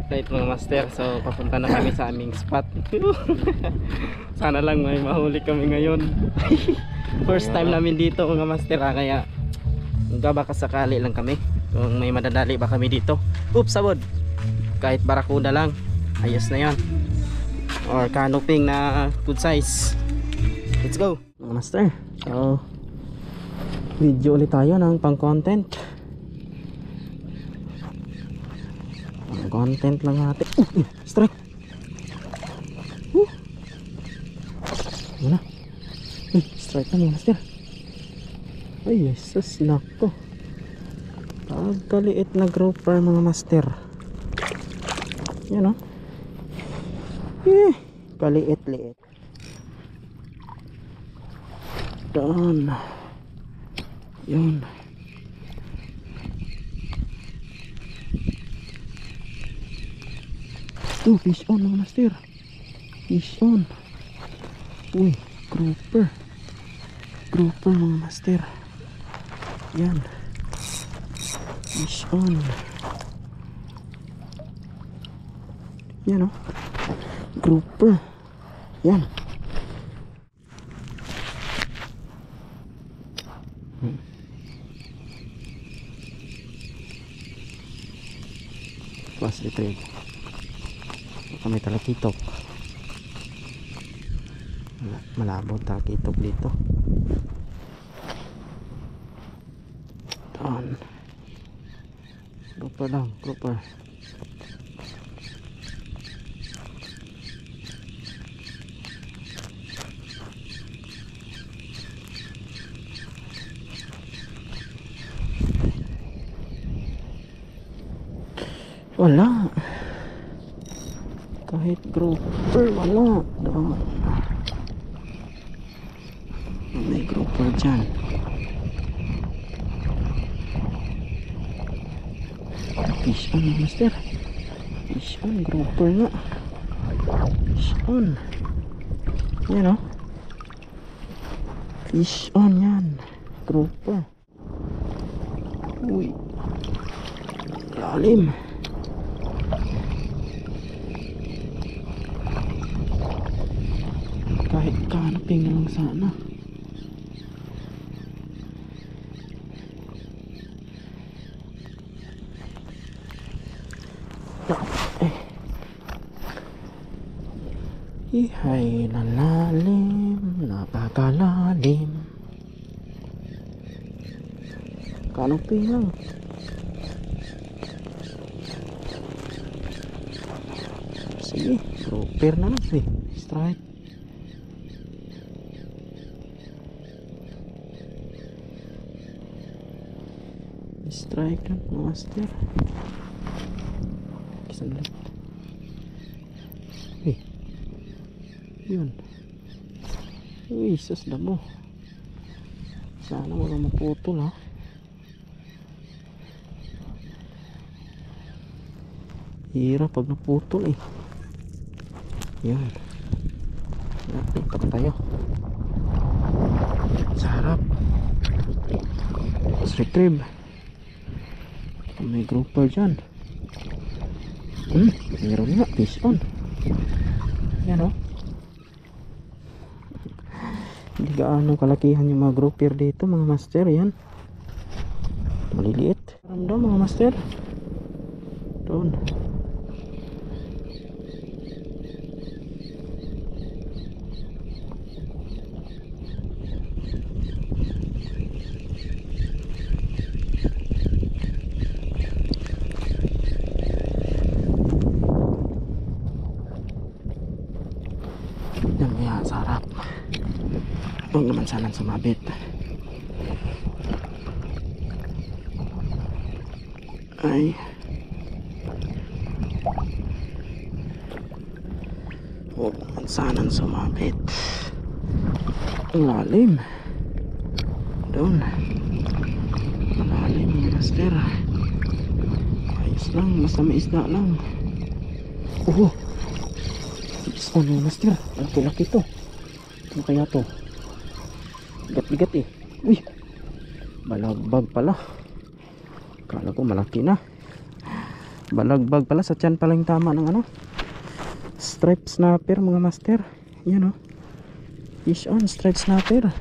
update mga master. So papunta na kami sa aming spot. Sana lang may mahuli kami ngayon. First time namin dito mga master kaya baka sakali lang kami kung may madadali ba kami dito. Oops, sabod. Kahit barakuda lang ayos na yan, or canoping na good size. Let's go mga master. So video ulit tayo ng pang content. Content lang natin. Strike. Wala. Strike na mga master. Ay Jesus, nako. Pagkaliit na grouper mga master. Yan o. Kaliit-liit. Doon. Yun. Fish on mga master. Fish on. Uy, grouper. Grouper mga master. Yan. Fish on. Yan o. Grouper. Yan. Plus retrieve. Kami talakitok. Malabo talakitok dito. Doon. Grouper lang, grouper. Wala. Kahit grouper wala. Doon. May grouper dyan. Fish on master. Fish on, grouper nga. Fish on. Yan o. Fish on yan. Grouper. Uy. Lalim. Kahit canoping na lang sana. Ihay na lalim, napakalalim. Canoping lang. Sige, grouper na lang si strike. Strike lang master. Kisandali. Yun. Uy, sus damo. Sana wala maputol ha. Hirap pag naputol eh. Yun. Ito pa tayo. Sa harap. Let's retrieve. May grouper dyan. Meron nga. Fish on. Yan o. Hindi gaano kalakihan yung mga grouper dito mga master. Yan. Maliliit. Ramdam mga master. Doon. Yan sa harap. Huwag naman sanang sumabit. Ay. Huwag naman sanang sumabit. Ang lalim. Doon. Malalim mga master. Ayos lang. Basta may isda lang. Isda mga master. Ang tulak ito. Ano kaya to? Bigat-bigat eh. Uy, balagbag pala. Kala ko malaki na. Balagbag pala, sa tiyan pala yung tama ng ano, stripe snapper mga master. Yan oh, fish on stripe snapper.